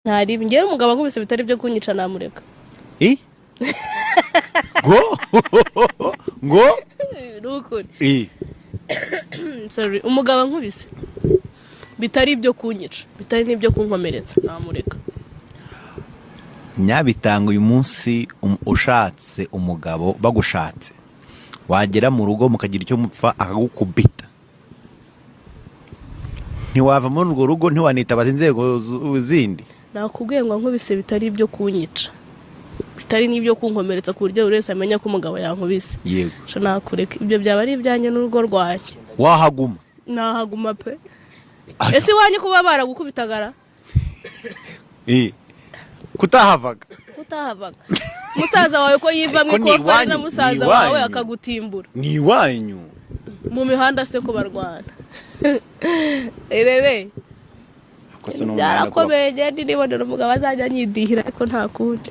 ntari ngewe umugabo nkubise bitari byo kunyica namureka ngo nukuri sorry umugabo nkubise bitari byo kunyica bitari n'ibyo kunkomeretsa namureka. Nyabitanga uyu munsi ushatse umugabo bagushatse wagera mu rugo mukagira icyo mupfa akagukubita ntiwava muri urwo rugo ntiwanitabaza inzego zindi. Nakubwiye ngo nkubise bitari ibyo kunyica bitari n'ibyo kunkomeretsa ku buryo buri wese amenya ko umugabo yankubise. Yego sho nakureka ibyo byaba ari ibyanye n'urugo rwanjye. Wahaguma Nahaguma pe. Ese iwanyu kuba baragukubitagara kutahavaga musaza wawe ko yivamwe ikofa na musaza wawe akagutimbura ni iwanyu mu mihanda se ko barwana erere byarakomeye ngende nibonera umugabo azajya anyidihira ariko nta kundi.